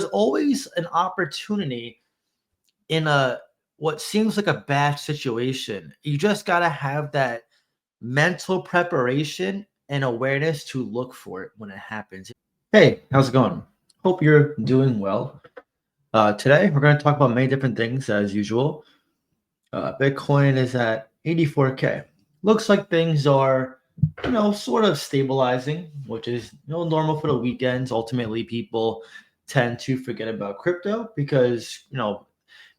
always an opportunity in a what seems like a bad situation. You just gotta have that mental preparation and awareness to look for it when it happens. Hey, how's it going? Hope you're doing well. Today we're going to talk about many different things as usual. Bitcoin is at 84K. Looks like things are, sort of stabilizing, which is normal for the weekends. Ultimately, people tend to forget about crypto because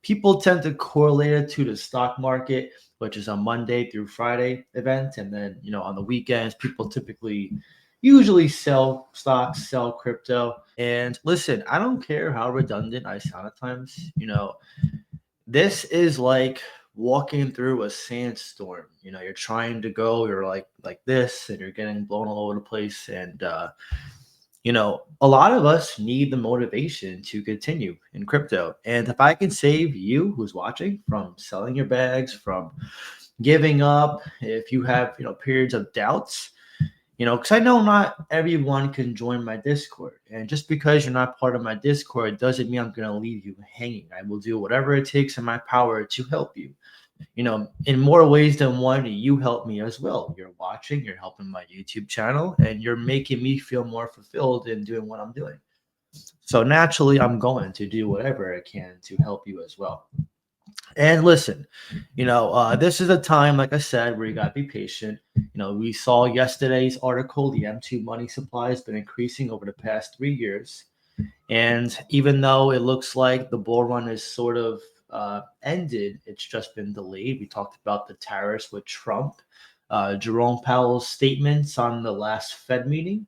people tend to correlate it to the stock market, which is a Monday through Friday event, and then on the weekends, people typically usually sell stocks, sell crypto. And listen, I don't care how redundant I sound at times. This is like walking through a sandstorm. You're trying to go, you're like this, and you're getting blown all over the place. And a lot of us need the motivation to continue in crypto. And if I can save you who's watching from selling your bags, from giving up, if you have periods of doubts, because I know not everyone can join my Discord. And just because you're not part of my Discord doesn't mean I'm going to leave you hanging. I will do whatever it takes in my power to help you. In more ways than one, you help me as well. You're watching, you're helping my YouTube channel, and you're making me feel more fulfilled in doing what I'm doing. So naturally, I'm going to do whatever I can to help you as well. And listen, this is a time, like I said, where you got to be patient. We saw yesterday's article, the M2 money supply has been increasing over the past 3 years. And even though it looks like the bull run is sort of ended, it's just been delayed. We talked about the tariffs with Trump, Jerome Powell's statements on the last Fed meeting,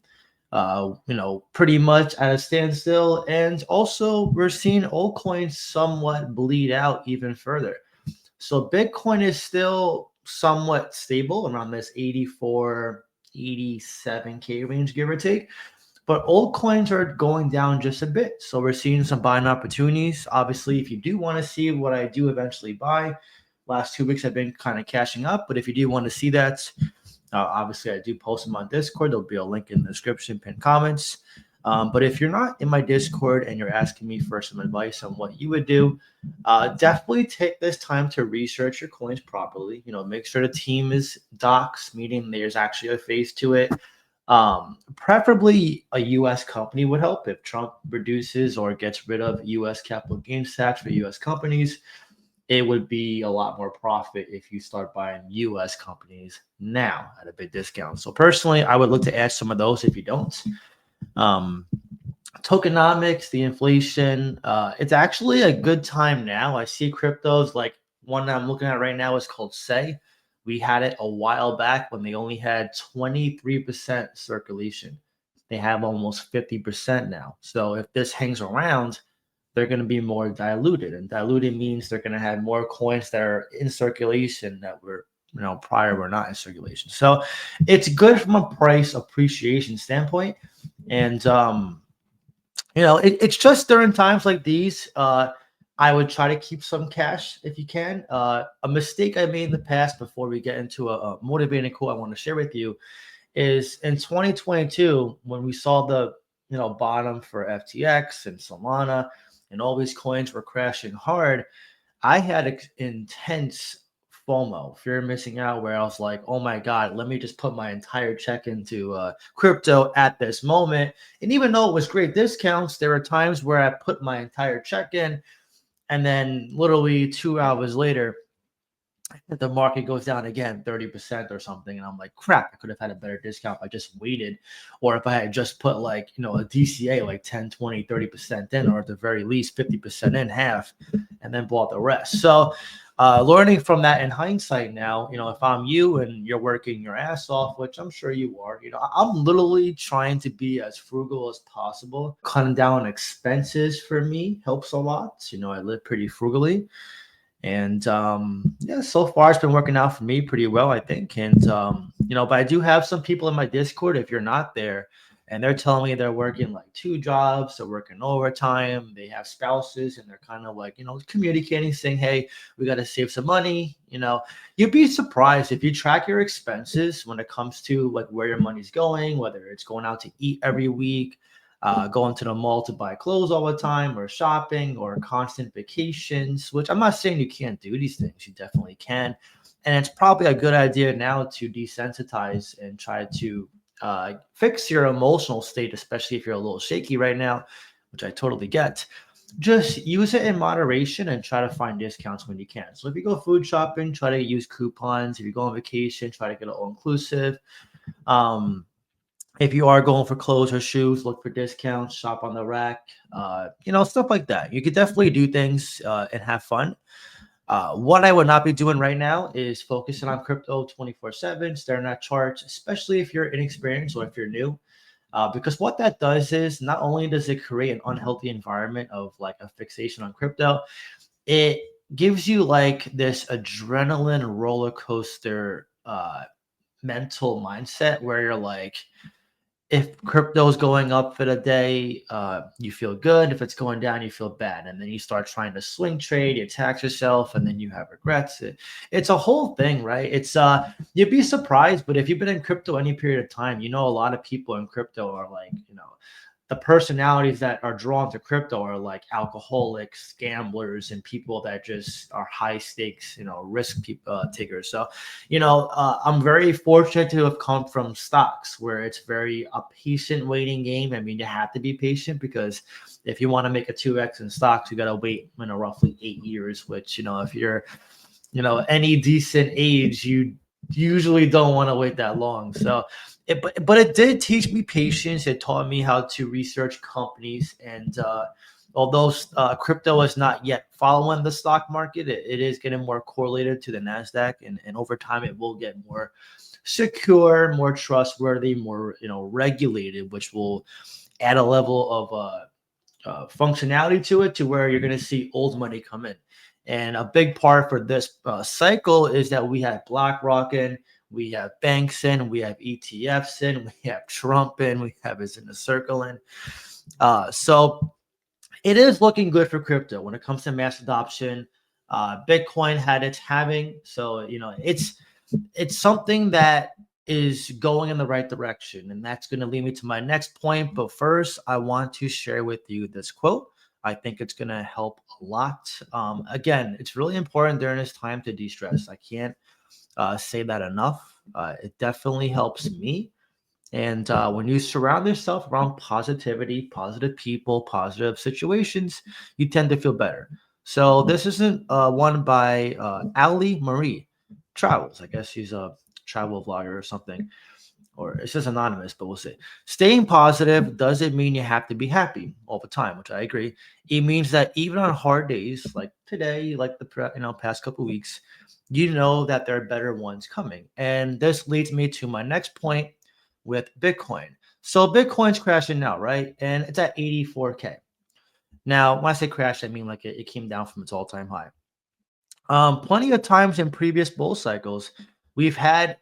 pretty much at a standstill. And also, we're seeing altcoins somewhat bleed out even further. So Bitcoin is still somewhat stable around this 84, 87K range, give or take. But altcoins are going down just a bit. So we're seeing some buying opportunities. Obviously, if you do want to see what I do eventually buy, last 2 weeks I've been kind of cashing up. But if you do want to see that, obviously I do post them on Discord. There'll be a link in the description, pinned comments. But if you're not in my Discord and you're asking me for some advice on what you would do, definitely take this time to research your coins properly. Make sure the team is docs, meaning there's actually a face to it. Preferably a U.S. company would help. If Trump reduces or gets rid of U.S. capital gains tax for U.S. companies, it would be a lot more profit if you start buying U.S. companies now at a big discount. So personally, I would look to add some of those if you don't. Tokenomics, the inflation, it's actually a good time now. I see cryptos like one I'm looking at right now is called Say. We had it a while back when they only had 23% circulation. They have almost 50% now. So if this hangs around, they're going to be more diluted. And diluted means they're going to have more coins that are in circulation that were, prior were not in circulation. So it's good from a price appreciation standpoint. And, it's just during times like these, I would try to keep some cash if you can. A mistake I made in the past before we get into a motivating quote I want to share with you is in 2022 when we saw the bottom for FTX and Solana and all these coins were crashing hard. I had intense FOMO, fear of missing out, where I was like, oh my God, let me just put my entire check into crypto at this moment. And even though it was great discounts, there were times where I put my entire check in and then literally 2 hours later, the market goes down again 30% or something. And I'm like, crap, I could have had a better discount if I just waited. Or if I had just put a DCA like 10, 20, 30% in, or at the very least 50% in, half, and then bought the rest. So learning from that in hindsight now, if I'm you and you're working your ass off, which I'm sure you are, I'm literally trying to be as frugal as possible. Cutting down expenses for me helps a lot. I live pretty frugally. And so far it's been working out for me pretty well, I think. And but I do have some people in my Discord, if you're not there, and they're telling me they're working like 2 jobs, they're working overtime, they have spouses, and they're kind of like, communicating, saying, hey, we got to save some money. You'd be surprised if you track your expenses when it comes to like where your money's going, whether it's going out to eat every week, going to the mall to buy clothes all the time, or shopping, or constant vacations, which I'm not saying you can't do these things. You definitely can. And it's probably a good idea now to desensitize and try to fix your emotional state, especially if you're a little shaky right now, which I totally get. Just use it in moderation and try to find discounts when you can. So if you go food shopping, try to use coupons. If you go on vacation, try to get it all inclusive. Um, if you are going for clothes or shoes, look for discounts, shop on the rack, stuff like that. You could definitely do things and have fun. What I would not be doing right now is focusing on crypto 24/7, staring at charts, especially if you're inexperienced or if you're new. Because what that does is not only does it create an unhealthy environment of like a fixation on crypto, it gives you like this adrenaline roller coaster mental mindset where you're like, if crypto's going up for the day, you feel good. If it's going down, you feel bad. And then you start trying to swing trade, you tax yourself, and then you have regrets. It's a whole thing, right? You'd be surprised, but if you've been in crypto any period of time, a lot of people in crypto are like, the personalities that are drawn to crypto are like alcoholics, gamblers, and people that just are high stakes, risk takers. So, I'm very fortunate to have come from stocks where it's very a patient waiting game. I mean, you have to be patient because if you want to make a 2x in stocks, you got to wait, roughly 8 years, which, if you're, any decent age, you usually don't want to wait that long. So, but it did teach me patience. It taught me how to research companies. And although crypto is not yet following the stock market, it is getting more correlated to the NASDAQ. And over time, it will get more secure, more trustworthy, more regulated, which will add a level of functionality to it to where you're going to see old money come in. And a big part for this cycle is that we have BlackRock in, we have banks in, we have ETFs in, we have Trump in, we have is in the circle in. So it is looking good for crypto when it comes to mass adoption. Bitcoin had its halving, so it's something that is going in the right direction, and that's going to lead me to my next point. But first, I want to share with you this quote. I think it's going to help a lot. Again, it's really important during this time to de-stress. I can't say that enough. It definitely helps me. And when you surround yourself around positivity, positive people, positive situations, you tend to feel better. So this isn't one by Ali Marie Travels. I guess she's a travel vlogger or something, or it's just anonymous, but we'll see. Staying positive doesn't mean you have to be happy all the time, which I agree. It means that even on hard days like today, like the past couple weeks, that there are better ones coming. And this leads me to my next point with Bitcoin. So Bitcoin's crashing now, right? And it's at 84K. Now, when I say crash, I mean like it came down from its all-time high. Plenty of times in previous bull cycles, we've had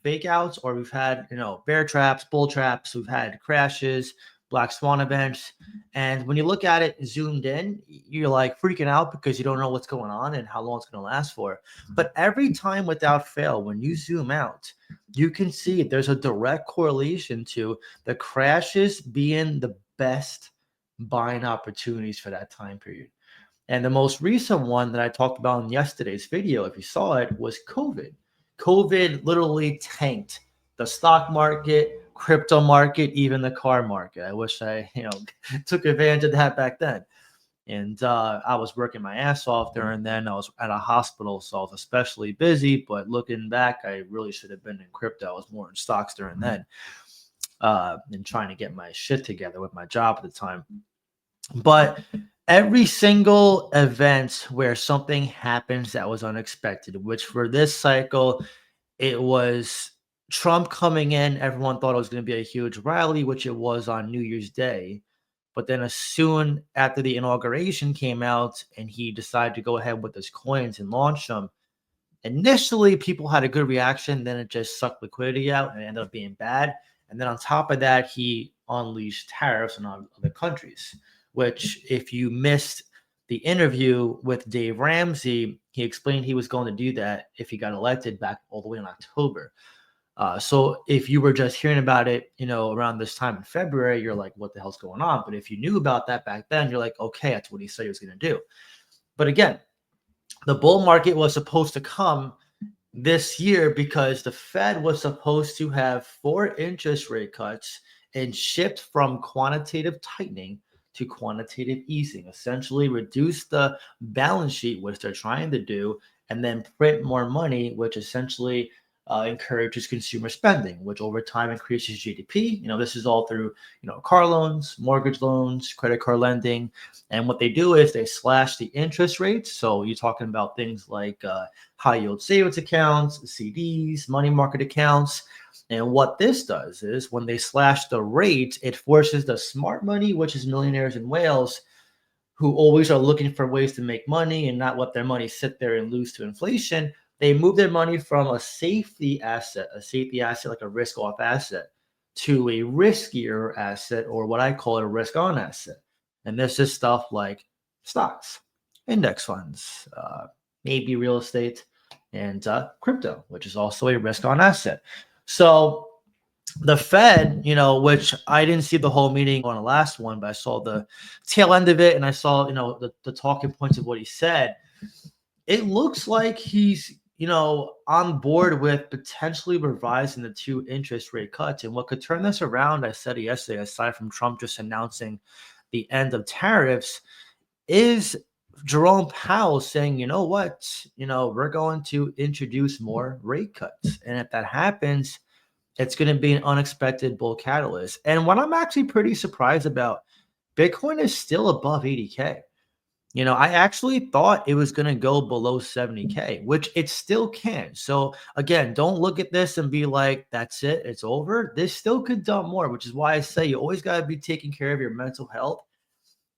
fake outs, or we've had bear traps, bull traps, we've had crashes, black swan events. And when you look at it zoomed in, you're like freaking out because you don't know what's going on and how long it's going to last for. But every time without fail, when you zoom out, you can see there's a direct correlation to the crashes being the best buying opportunities for that time period. And the most recent one that I talked about in yesterday's video, if you saw it, was COVID. COVID literally tanked the stock market, crypto market, even the car market. I wish I, took advantage of that back then. And I was working my ass off during then. I was at a hospital, so I was especially busy. But looking back, I really should have been in crypto. I was more in stocks during then, and trying to get my shit together with my job at the time. But every single event where something happens that was unexpected, which for this cycle, it was Trump coming in. Everyone thought it was going to be a huge rally, which it was on New Year's Day. But then as soon after the inauguration came out and he decided to go ahead with his coins and launch them, initially people had a good reaction. Then it just sucked liquidity out and it ended up being bad. And then on top of that, he unleashed tariffs on other countries, which if you missed the interview with Dave Ramsey, he explained he was going to do that if he got elected back all the way in October. So if you were just hearing about it, around this time in February, you're like, what the hell's going on? But if you knew about that back then, you're like, okay, that's what he said he was going to do. But again, the bull market was supposed to come this year because the Fed was supposed to have 4 interest rate cuts and shift from quantitative tightening to quantitative easing, essentially reduce the balance sheet, which they're trying to do, and then print more money, which essentially encourages consumer spending, which over time increases GDP. This is all through, car loans, mortgage loans, credit card lending. And what they do is they slash the interest rates. So you're talking about things like high yield savings accounts, CDs, money market accounts. And what this does is when they slash the rates, it forces the smart money, which is millionaires and whales, who always are looking for ways to make money and not let their money sit there and lose to inflation. They move their money from a safety asset like a risk off asset, to a riskier asset, or what I call a risk on asset. And this is stuff like stocks, index funds, maybe real estate, and crypto, which is also a risk on asset. So the Fed, which I didn't see the whole meeting on the last one, but I saw the tail end of it and I saw, the talking points of what he said. It looks like he's, on board with potentially revising the 2 interest rate cuts. And what could turn this around, I said it yesterday, aside from Trump just announcing the end of tariffs, is Jerome Powell saying, you know what, we're going to introduce more rate cuts. And if that happens, it's going to be an unexpected bull catalyst. And what I'm actually pretty surprised about, Bitcoin is still above 80K. I actually thought it was going to go below 70K, which it still can. So again, don't look at this and be like, that's it, it's over. This still could dump more, which is why I say you always got to be taking care of your mental health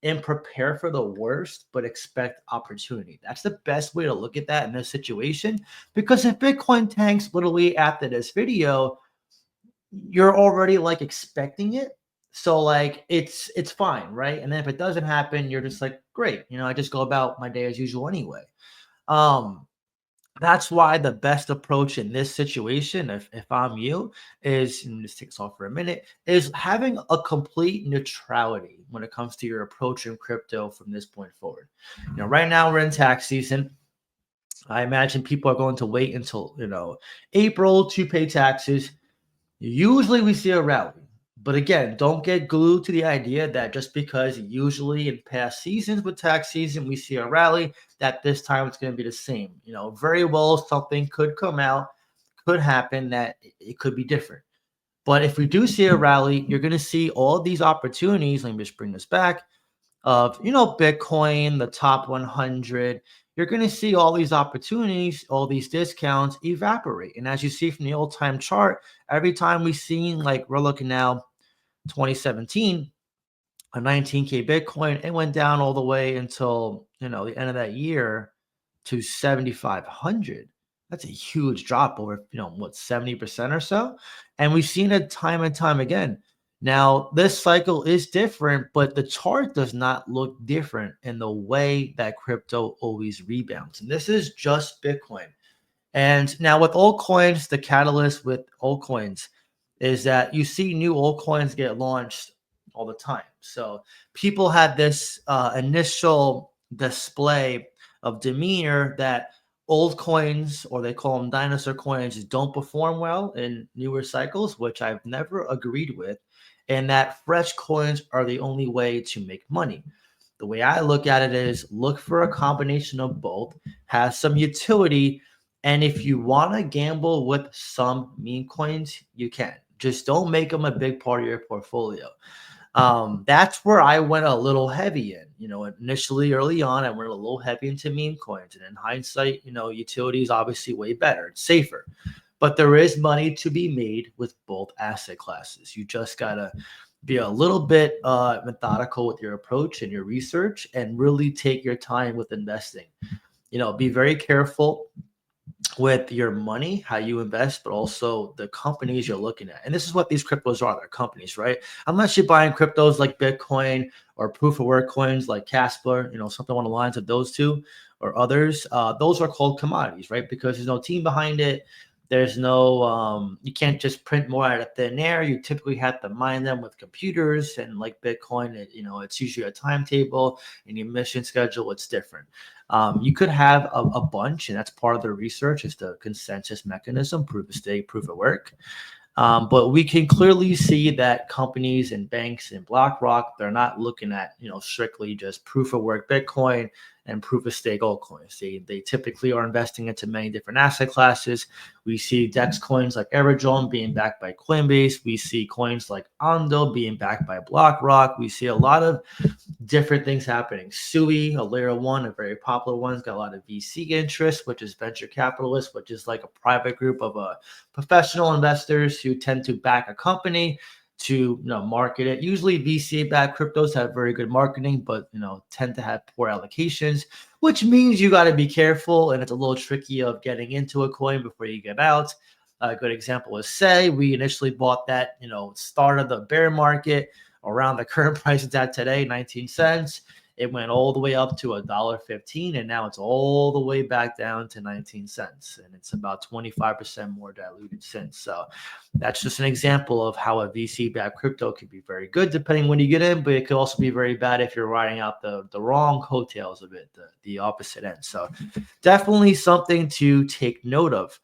and prepare for the worst, but expect opportunity. That's the best way to look at that in this situation. Because if Bitcoin tanks literally after this video, you're already like expecting it. So like it's fine, right? And then if it doesn't happen, you're just like, great, I just go about my day as usual anyway. Um, that's why the best approach in this situation, if I'm you, is, and just take this off for a minute, is having a complete neutrality when it comes to your approach in crypto from this point forward. Right now we're in tax season. I imagine people are going to wait until April to pay taxes. Usually we see a rally. But again, don't get glued to the idea that just because usually in past seasons with tax season we see a rally, that this time it's going to be the same. Very well something could come out, could happen that it could be different. But if we do see a rally, you're going to see all these opportunities. Let me just bring this back of, Bitcoin, the top 100. You're going to see all these opportunities, all these discounts evaporate. And as you see from the old time chart, every time we see, like we're looking now, 2017, a 19K Bitcoin, it went down all the way until, the end of that year to 7,500. That's a huge drop over, 70% or so. And we've seen it time and time again. Now, this cycle is different, but the chart does not look different in the way that crypto always rebounds. And this is just Bitcoin. And now with altcoins, the catalyst with altcoins is that you see new altcoins get launched all the time. So people had this initial display of demeanor that old coins, or they call them dinosaur coins, don't perform well in newer cycles, which I've never agreed with, and that fresh coins are the only way to make money. The way I look at it is look for a combination of both, has some utility, and if you want to gamble with some meme coins, you can. Just don't make them a big part of your portfolio. That's where I went a little heavy in. Initially early on, I went a little heavy into meme coins. And in hindsight, utility is obviously way better. It's safer. But there is money to be made with both asset classes. You just got to be a little bit methodical with your approach and your research and really take your time with investing. Be very careful with your money, how you invest, but also the companies you're looking at. And this is what these cryptos are. They're companies, right? Unless you're buying cryptos like Bitcoin or proof of work coins like Casper, something along the lines of those two or others. Those are called commodities, right? Because there's no team behind it. There's no, you can't just print more out of thin air. You typically have to mine them with computers, and like Bitcoin, it's usually a timetable, and your mission schedule, it's different. You could have a bunch, and that's part of the research is the consensus mechanism, proof of stake, proof of work. But we can clearly see that companies and banks and BlackRock, they're not looking at, strictly just proof of work Bitcoin and proof of stake altcoins. They typically are investing into many different asset classes. We see DEX coins like Aerodrome being backed by Coinbase. We see coins like Ondo being backed by BlackRock. We see a lot of different things happening. Sui, a layer one, a very popular one, has got a lot of VC interest, which is venture capitalists, which is like a private group of professional investors who tend to back a company to market it. Usually VC-backed cryptos have very good marketing, but tend to have poor allocations, which means you got to be careful, and it's a little tricky of getting into a coin before you get out. A good example is Say. We initially bought that, start of the bear market around the current price it's at today, 19 cents. It went all the way up to $1.15, and now it's all the way back down to 19 cents. And it's about 25% more diluted since. So that's just an example of how a VC-backed crypto can be very good depending when you get in, but it could also be very bad if you're riding out the wrong coattails of it, the opposite end. So definitely something to take note of.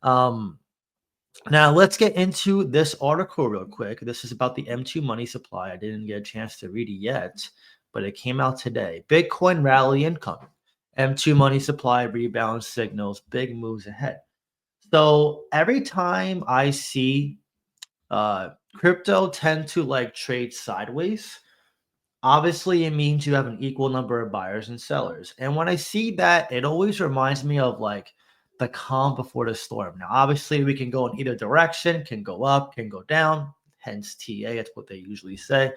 Now, let's get into this article real quick. This is about the M2 money supply. I didn't get a chance to read it yet, but it came out today. Bitcoin rally incoming. M2 money supply rebound signals big moves ahead. So every time I see crypto tend to like trade sideways, obviously it means you have an equal number of buyers and sellers. And when I see that, it always reminds me of like the calm before the storm. Now, obviously, we can go in either direction, can go up, can go down, hence TA. That's what they usually say.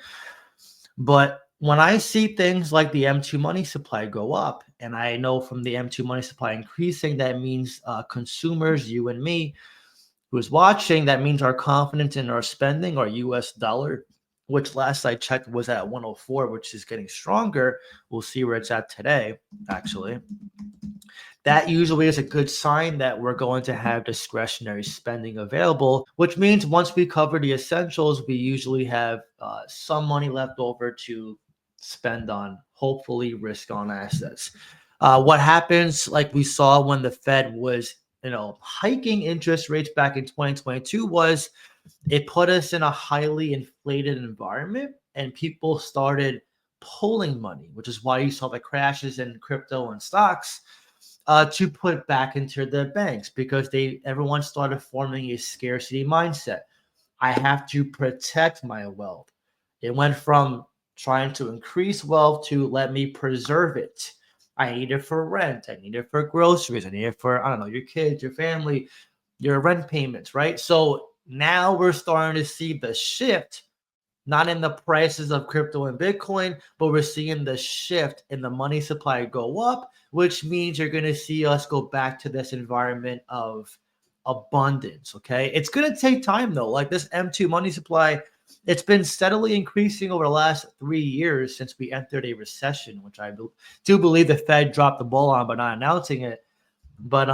But when I see things like the M2 money supply go up, and I know from the M2 money supply increasing, that means consumers, you and me, who's watching, that means our confidence in our spending, our US dollar, which last I checked was at 104, which is getting stronger. We'll see where it's at today, actually. That usually is a good sign that we're going to have discretionary spending available, which means once we cover the essentials, we usually have some money left over to spend on hopefully risk on assets. What happens, like we saw when the Fed was hiking interest rates back in 2022, was it put us in a highly inflated environment, and people started pulling money, which is why you saw the crashes in crypto and stocks, to put back into the banks, because everyone started forming a scarcity mindset. I have to protect my wealth. It went from trying to increase wealth to let me preserve it. I need it for rent. I need it for groceries. I need it for, I don't know, your kids, your family, your rent payments, right? So now we're starting to see the shift, not in the prices of crypto and Bitcoin, but we're seeing the shift in the money supply go up, which means you're going to see us go back to this environment of abundance. Okay. It's going to take time though. Like this M2 money supply, it's been steadily increasing over the last 3 years since we entered a recession, which I do believe the Fed dropped the ball on by not announcing it. But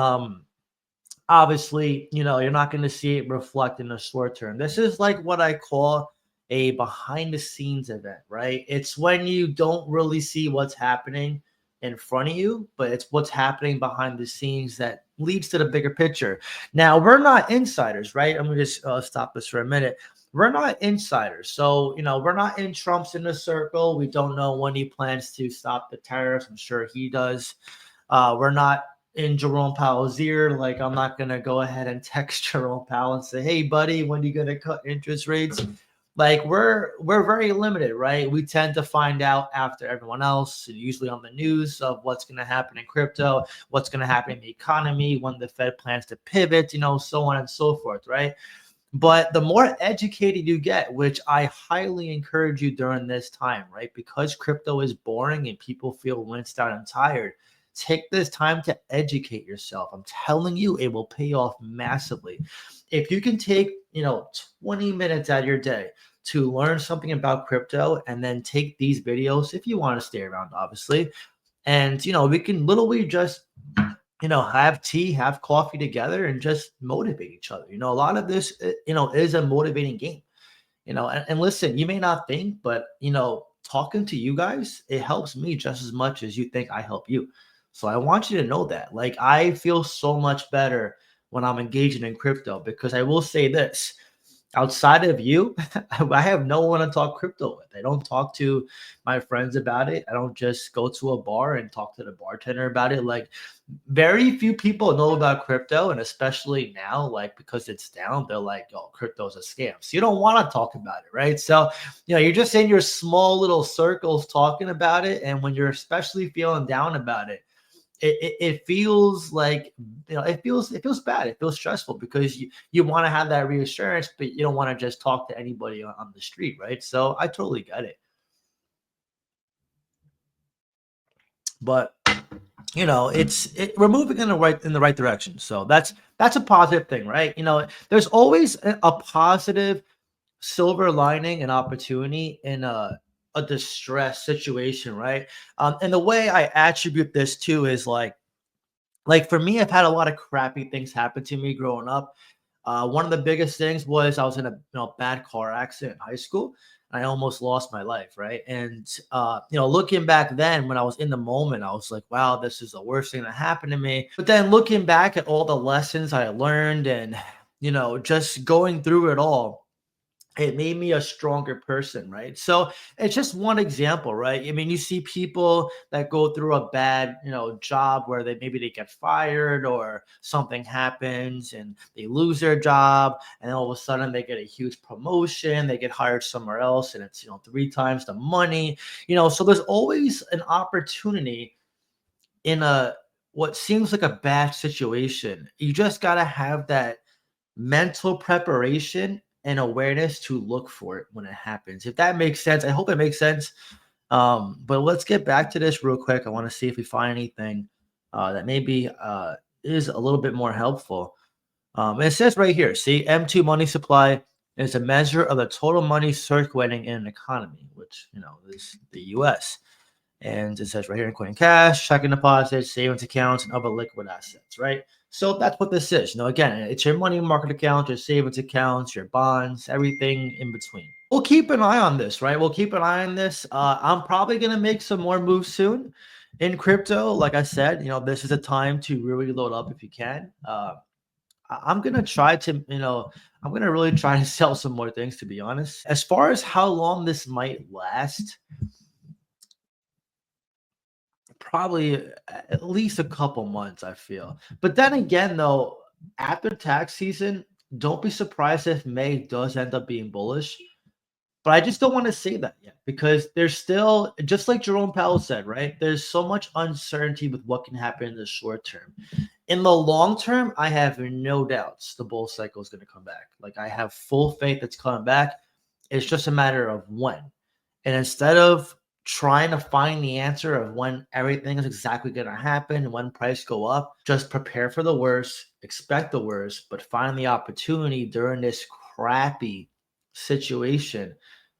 obviously, you're not going to see it reflect in the short term. This is like what I call a behind the scenes event, right? It's when you don't really see what's happening in front of you, but it's what's happening behind the scenes that leads to the bigger picture. Now, we're not insiders, right? I'm going to just stop this for a minute. We're not insiders. So, we're not in Trump's inner circle. We don't know when he plans to stop the tariffs. I'm sure he does. We're not in Jerome Powell's ear. Like, I'm not going to go ahead and text Jerome Powell and say, hey, buddy, when are you going to cut interest rates? Like, we're very limited, right? We tend to find out after everyone else, usually on the news, of what's going to happen in crypto, what's going to happen in the economy, when the Fed plans to pivot, so on and so forth, right? But the more educated you get, which I highly encourage you during this time, right? Because crypto is boring and people feel rinsed out and tired, take this time to educate yourself. I'm telling you, it will pay off massively. If you can take, 20 minutes out of your day to learn something about crypto, and then take these videos, if you want to stay around, obviously, and, we can literally just have tea, have coffee together, and just motivate each other. A lot of this, is a motivating game. And listen, you may not think, but talking to you guys, it helps me just as much as you think I help you. So I want you to know that. Like, I feel so much better when I'm engaging in crypto, because I will say this: outside of you, I have no one to talk crypto with. I don't talk to my friends about it. I don't just go to a bar and talk to the bartender about it. Like, very few people know about crypto, and especially now, like, because it's down, they're like, "Oh, crypto's a scam." So you don't want to talk about it, right? So, you're just in your small little circles talking about it, and when you're especially feeling down about it, it feels like, it feels bad. It feels stressful, because you want to have that reassurance, but you don't want to just talk to anybody on the street, right? So I totally get it. But we're moving in the right direction. So that's a positive thing, right? There's always a positive silver lining and opportunity in a distress situation, right? And the way I attribute this to is like for me, I've had a lot of crappy things happen to me growing up. One of the biggest things was I was in a bad car accident in high school. I almost lost my life, right? And looking back then, when I was in the moment, I was like, "Wow, this is the worst thing that happened to me." But then looking back at all the lessons I learned, and just going through it all, it made me a stronger person, right? So it's just one example, right? I mean, you see people that go through a bad, job where they get fired, or something happens and they lose their job, and then all of a sudden they get a huge promotion, they get hired somewhere else, and it's, three times the money. So there's always an opportunity in a what seems like a bad situation. You just got to have that mental preparation and awareness to look for it when it happens. If that makes sense, I hope it makes sense. But let's get back to this real quick. I want to see if we find anything that maybe is a little bit more helpful. And it says right here, see, M2 money supply is a measure of the total money circulating in an economy, which, is the US. And it says right here, including cash, checking deposits, savings accounts, and other liquid assets, right? So that's what this is. Again, it's your money market account, your savings accounts, your bonds, everything in between. We'll keep an eye on this, right? We'll keep an eye on this. I'm probably going to make some more moves soon in crypto. Like I said, this is a time to really load up if you can. I'm going to try to, I'm going to really try to sell some more things, to be honest. As far as how long this might last, probably at least a couple months, I feel. But then again, though, after tax season, don't be surprised if May does end up being bullish. But I just don't want to say that yet, because there's still, just like Jerome Powell said, right? There's so much uncertainty with what can happen in the short term. In the long term, I have no doubts the bull cycle is going to come back. Like, I have full faith it's coming back. It's just a matter of when. And instead of trying to find the answer of when everything is exactly going to happen, when price go up, just prepare for the worst, expect the worst, but find the opportunity during this crappy situation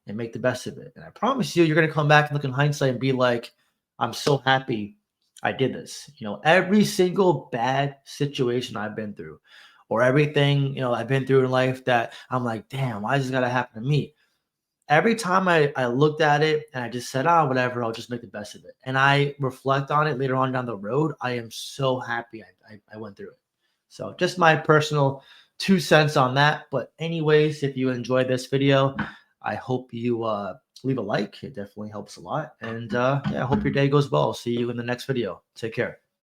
and make the best of it. And I promise you, you're going to come back and look in hindsight and be like, "I'm so happy I did this." Every single bad situation I've been through, or everything, I've been through in life that I'm like, "Damn, why is this got to happen to me?" Every time I looked at it and I just said, "Oh, whatever, I'll just make the best of it." And I reflect on it later on down the road, I am so happy I went through it. So just my personal 2 cents on that. But anyways, if you enjoyed this video, I hope you leave a like. It definitely helps a lot. And yeah, I hope your day goes well. See you in the next video. Take care.